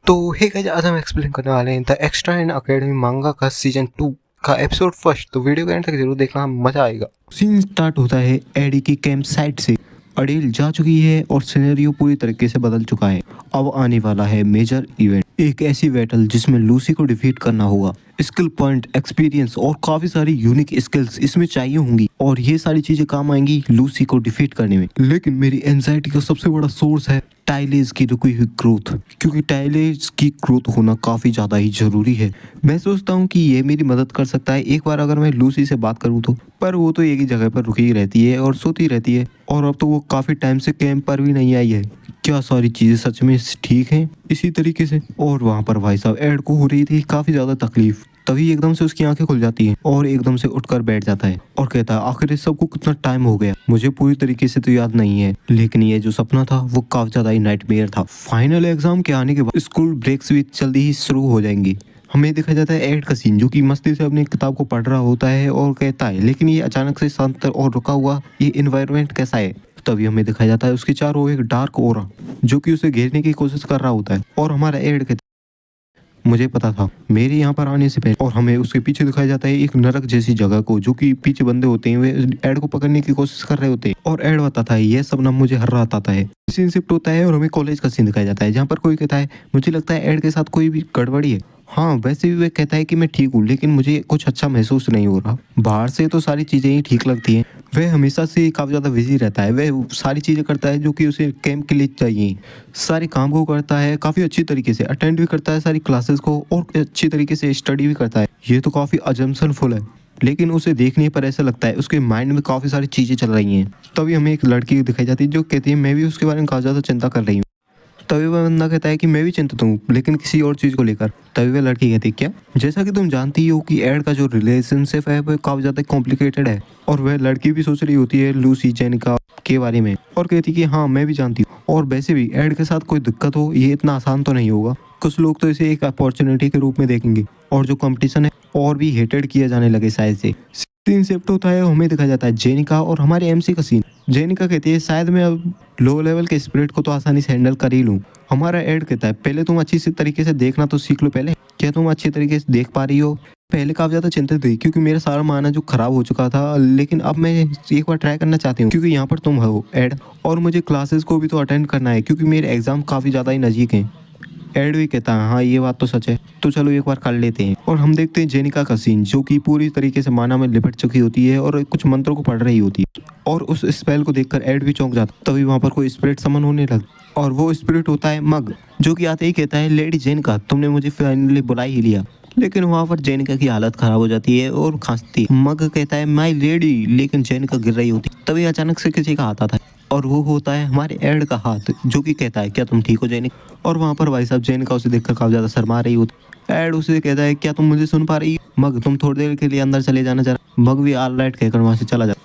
तो hey guys, आज हम एक्सप्लेन करने वाले हैं द एक्स्ट्रा एंड अकेडमी मांगा का सीजन 2 का एपिसोड फर्स्ट। तो वीडियो के एंड तक जरूर देखना, मजा आएगा। सीन स्टार्ट होता है एडी की कैंप साइट से। अडेल जा चुकी है और सिनेरियो पूरी तरीके से बदल चुका है। अब आने वाला है मेजर इवेंट, एक ऐसी बैटल जिसमें लूसी को डिफीट करना होगा। स्किल पॉइंट, एक्सपीरियंस और काफी सारी यूनिक स्किल्स इसमें चाहिए होंगी और ये सारी चीजें काम आएंगी लूसी को डिफीट करने में। लेकिन मेरी एंजाइटी का सबसे बड़ा सोर्स है टाइलेज की रुकी हुई ग्रोथ, क्योंकि टाइलेज की ग्रोथ होना काफी ज्यादा ही जरूरी है। मैं सोचता हूँ कि ये मेरी मदद कर सकता है एक बार अगर मैं लूसी से बात करूँ तो, पर वो तो एक ही जगह पर रुकी रहती है और सोती रहती है और अब तो वो काफी टाइम से कैंप पर भी नहीं आई है। क्या सारी चीजें सच में ठीक हैं इसी तरीके से? और वहाँ पर भाई साहब एड को हो रही थी काफी ज्यादा तकलीफ। तभी एकदम से उसकी आंखें खुल जाती हैं और एकदम से उठकर बैठ जाता है और कहता है आखिर इस सबको कितना टाइम हो गया, मुझे पूरी तरीके से तो याद नहीं है, लेकिन ये जो सपना था वो काफी ज्यादा ही नाइटमेयर था। फाइनल एग्जाम के आने के बाद स्कूल ब्रेक्स भी जल्दी ही शुरू हो जाएंगी। हमें दिखा जाता है एड का सीन जो कि मस्ती से अपनी किताब को पढ़ रहा होता है और कहता है लेकिन ये अचानक से शांत और रुका हुआ ये इन्वायरमेंट कैसा है। तभी हमें दिखाया जाता है उसके चारों एक डार्क ओरा जो कि उसे घेरने की कोशिश कर रहा होता है और हमारा एड कहता है मुझे पता था मेरे यहाँ पर आने से पहले। और हमें उसके पीछे दिखाया जाता है एक नरक जैसी जगह को जो कि पीछे बंदे होते हैं वे एड को पकड़ने की कोशिश कर रहे होते हैं और एड बताता है यह सब ना मुझे हर रात आता है। सीन शिफ्ट होता है और हमें कॉलेज का सीन दिखाया जाता है जहाँ पर कोई कहता है मुझे लगता है एड के साथ कोई भी गड़बड़ी है। हाँ वैसे भी वह कहता है कि मैं ठीक हूँ लेकिन मुझे कुछ अच्छा महसूस नहीं हो रहा। बाहर से तो सारी चीजें ही ठीक लगती हैं, वह हमेशा से काफी ज्यादा बिजी रहता है, वह सारी चीजें करता है जो कि उसे कैंप के लिए चाहिए, सारे काम को करता है काफी अच्छी तरीके से, अटेंड भी करता है सारी क्लासेस को और अच्छी तरीके से स्टडी भी करता है। ये तो काफी अजम्पशनफुल है लेकिन उसे देखने पर ऐसा लगता है उसके माइंड में काफी सारी चीजें चल रही हैं। तभी हमें एक लड़की दिखाई जाती है जो कहती है मैं भी उसके बारे में काफी ज्यादा चिंता कर रही हूँ। तभी वह बंदा कहता है कि मैं भी चिंतित हूँ लेकिन किसी और चीज को लेकर। तभी वह लड़की कहती है क्या? जैसा कि तुम जानती हो कि एड का जो रिलेशनशिप है वो काफी ज्यादा कॉम्प्लिकेटेड है और वह लड़की भी सोच रही होती है लूसी जेनिका के बारे में और कहती है कि हाँ मैं भी जानती हूँ और वैसे भी एड के साथ कोई दिक्कत हो ये इतना आसान तो नहीं होगा। कुछ लोग तो इसे एक अपॉर्चुनिटी के रूप में देखेंगे और जो कंपटीशन है और भी हेटेड किया जाने लगे शायद से। सीन शिफ्ट होता है, हमें दिखाया जाता है जेनिका और हमारे एमसी का सीन। जेनिका कहती है शायद मैं अब लो लेवल के स्पिरिट को तो आसानी से हैंडल कर ही लूँ। हमारा एड कहता है पहले तुम अच्छी सी तरीके से देखना तो सीख लो पहले, क्या तुम अच्छी तरीके से देख पा रही हो? पहले काफी ज्यादा चिंतित थी क्योंकि मेरा सारा माना जो खराब हो चुका था, लेकिन अब मैं एक बार ट्राई करना चाहती हूँ क्योंकि यहाँ पर तुम हो एड और मुझे क्लासेस को भी तो अटेंड करना है क्योंकि मेरे एग्जाम काफी ज्यादा ही नजीक हैं। एड भी कहता है हाँ ये बात तो सच है, तो चलो एक बार कर लेते हैं। और हम देखते हैं जेनिका का सीन जो कि पूरी तरीके से माना में लिपट चुकी होती है और कुछ मंत्रों को पढ़ रही होती है और उस स्पेल को देखकर एड भी चौंक जाता। तभी वहाँ पर कोई स्पिरिट समन होने लगा और वो स्पिरिट होता है मग जो कि आते ही कहता है लेडी जेनिका तुमने मुझे फाइनली बुला ही लिया। लेकिन वहाँ पर जेनिका की हालत खराब हो जाती है और खांसती है। मग कहता है माय लेडी, लेकिन जेनिका गिर रही होती। तभी अचानक से किसी का हाथ आता है और वो होता है हमारे एड का हाथ जो कि कहता है क्या तुम ठीक हो जेनिका? और वहाँ पर भाई साहब जेनिका उसे देखकर काफी ज्यादा शर्मा रही होती। एड उसे कहता है क्या तुम मुझे सुन पा रही हो? मग तुम थोड़ी देर के लिए अंदर चले जाना जरा। मग भी ऑल राइट कहकर वहाँ से चला जाता।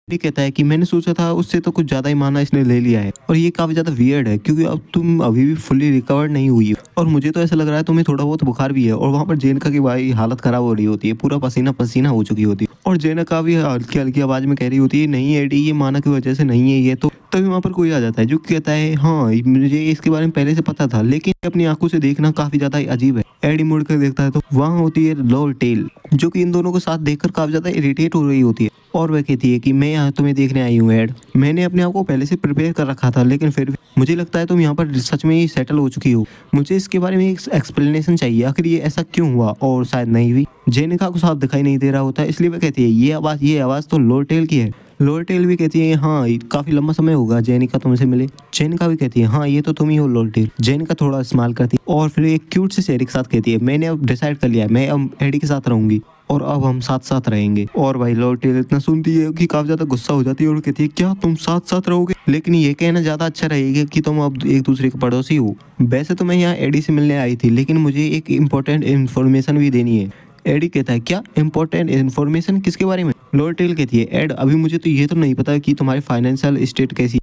भी कहता है कि मैंने सोचा था उससे तो कुछ ज्यादा ही माना इसने ले लिया है और ये काफी ज्यादा वियर्ड है क्योंकि अब तुम अभी भी फुल्ली रिकवर्ड नहीं हुई हो और मुझे तो ऐसा लग रहा है तुम्हें थोड़ा बहुत बुखार भी है। और वहाँ पर जेनिका की भाई हालत खराब हो रही होती है, पूरा पसीना पसीना हो चुकी होती है और जेनिका भी हल्की हल्की आवाज में कह रही होती है नहीं एडी ये माना की वजह से नहीं है ये तो। तभी वहाँ पर कोई आ जाता है जो कहता है हाँ मुझे इसके बारे में पहले से पता था लेकिन अपनी आंखों से देखना काफी ज्यादा अजीब है। एडी मुड़ कर देखता है तो वहाँ होती है लोल टेल जो कि इन दोनों को साथ देखकर काफी ज्यादा इरिटेट हो रही होती है और वह कहती है कि मैं यहाँ तुम्हें देखने आई हूँ एड, मैंने अपने आप को पहले से प्रिपेयर कर रखा था लेकिन फिर भी मुझे लगता है तुम यहाँ पर सच में ही सेटल हो चुकी हो, मुझे इसके बारे में एक एक्सप्लेनेशन चाहिए आखिर ये ऐसा क्यों हुआ। और शायद नहीं भी जेनिका को साथ दिखाई नहीं दे रहा होता इसलिए वह कहती है ये आवाज तो लोरटेल की है। लोरटेल भी कहती है हाँ काफी लंबा समय होगा जेनिका तुमसे मिले। जेनिका भी कहती है हाँ ये तो तुम ही हो लोरटेल। जेनिका थोड़ा इस्तेमाल करती है और फिर एक क्यूट से शेरी के साथ कहती है मैंने अब डिसाइड कर लिया है मैं अब एडी के साथ रहूंगी और अब हम साथ साथ रहेंगे। और भाई लोरटेल इतना सुनती है कि काफी ज्यादा गुस्सा हो जाती है और कहती है क्या तुम साथ साथ रहोगे? लेकिन ये कहना ज्यादा अच्छा रहेगा कि तुम अब एक दूसरे के पड़ोसी हो। वैसे तो मैं यहाँ एडी से मिलने आई थी लेकिन मुझे एक इम्पोर्टेंट इन्फॉर्मेशन भी देनी है। एडी कहता है क्या इम्पोर्टेंट इन्फॉर्मेशन, किसके बारे में? लोरटेल कहती है एड अभी मुझे तो ये तो नहीं पता कि तुम्हारी फाइनेंशियल स्टेट कैसी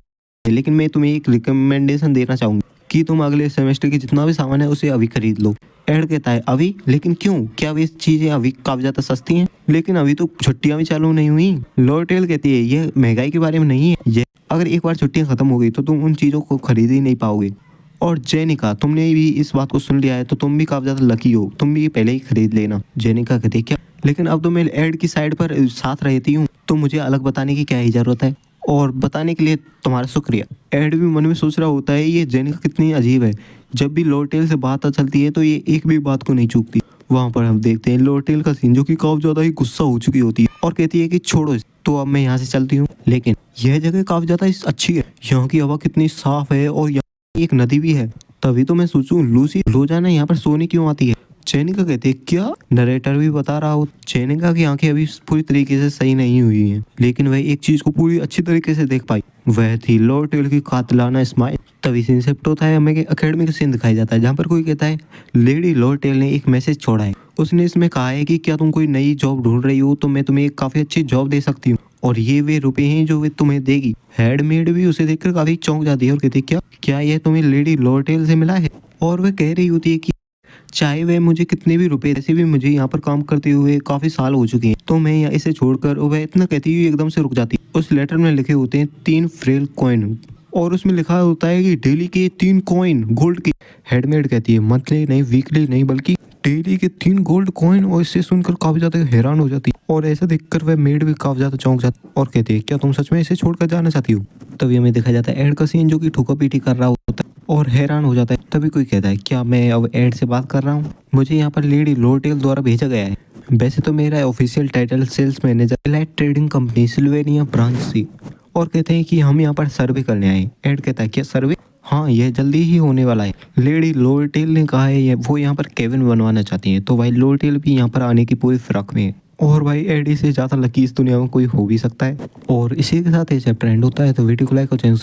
है लेकिन मैं तुम्हें एक रिकमेंडेशन देना चाहूंगी कि तुम अगले सेमेस्टर की जितना भी सामान है उसे अभी खरीद लो। एड कहता है अभी? लेकिन क्यों, क्या वे चीजें अभी काफी ज्यादा सस्ती हैं? लेकिन अभी तो छुट्टियां भी चालू नहीं हुई। लोरटेल कहती है ये महंगाई के बारे में नहीं है, ये अगर एक बार छुट्टियां खत्म हो गई तो तुम उन चीजों को खरीद ही नहीं पाओगे और जेनिका, तुमने भी इस बात को सुन लिया है तो तुम भी काफी ज्यादा लकी हो, तुम भी पहले ही खरीद लेना। जेनिका कहती है क्या, लेकिन अब तो मैं एड की साइड पर साथ रहती हूँ तो मुझे अलग बताने की क्या ही जरूरत है, और बताने के लिए तुम्हारा शुक्रिया। एड भी मन में सोच रहा होता है ये जेनिका कितनी अजीब है, जब भी लॉर्टेल से बात चलती है तो ये एक भी बात को नहीं चूकती। वहाँ पर हम देखते हैं लॉर्टेल का सीन, जो कि काफी ज्यादा ही गुस्सा हो चुकी होती है और कहती है कि छोड़ो तो अब मैं यहाँ से चलती हूँ। लेकिन यह जगह काफी ज्यादा अच्छी है, यहाँ की हवा कितनी साफ है और यहाँ एक नदी भी है। तभी तो मैं सोचूं लूसी रोजाना यहाँ पर सोने क्यों आती है। जेनिका कहते हैं क्या, नरेटर भी बता रहा हो। जेनिका की आंखें अभी पूरी तरीके से सही नहीं हुई हैं, लेकिन वह एक चीज को पूरी अच्छी तरीके से देख पाई, वह थी लॉर्टेल की कातिलाना स्माइल। तभी सीन शिफ्ट होता है, हमें एकेडमी का सीन दिखाई जाता है जहाँ पर कोई कहता है लेडी लॉर्टेल ने एक मैसेज छोड़ा है। उसने इसमें कहा है कि क्या तुम कोई नई जॉब ढूंढ रही हो तो मैं तुम्हें एक काफी अच्छी जॉब दे सकती हूँ, और ये वे रुपए हैं जो वे तुम्हें देगी। हेडमेड भी उसे देखकर काफी चौंक जाती है और कहती है क्या क्या यह तुम्हें लेडी लॉर्टेल से मिला है। और वह कह रही होती है कि चाहे वह मुझे कितने भी रुपए, ऐसे भी मुझे यहाँ पर काम करते हुए काफी साल हो चुके हैं, तो मैं यहाँ इसे छोड़कर, वह इतना कहती हुई एकदम से रुक जाती है। उस लेटर में लिखे होते हैं 3 फ्रेल कॉइन, और उसमें लिखा होता है कि डेली के 3 कॉइन गोल्ड की। हेडमेड कहती है मंथली नहीं, वीकली नहीं, बल्कि डेली के 3 गोल्ड कॉइन। और इसे सुनकर काफी ज्यादा हैरान हो जाती है, और ऐसा देखकर वह मेड भी काफी ज्यादा चौंक जाती है और कहती है क्या तुम सच में इसे छोड़कर जाना चाहती हो। तभी हमें दिखाया जाता है एड का सीन, जो कि ठोका पीटी कर रहा होता है और हैरान हो जाता है। तभी कोई कहता है क्या मैं अब एड से बात कर रहा हूँ, मुझे यहाँ पर लेडी लॉर्टेल द्वारा भेजा गया है। वैसे तो मेरा official title sales manager elite trading company Sylvania branch से, और कहते हैं कि हम यहाँ पर सर्वे करने आए। एड कहता है क्या सर्वे, हाँ यह जल्दी ही होने वाला है। लेडी लॉर्टेल ने कहा है वो यहाँ पर केबिन बनवाना चाहती हैं, तो भाई लॉर्टेल भी यहाँ पर आने की पूरी फिराक में है। और भाई एडी से ज्यादा लकी इस दुनिया में कोई हो भी सकता है। और इसी के साथ ये चैप्टर एंड होता है, तो वीडियो को लाइक और चैनल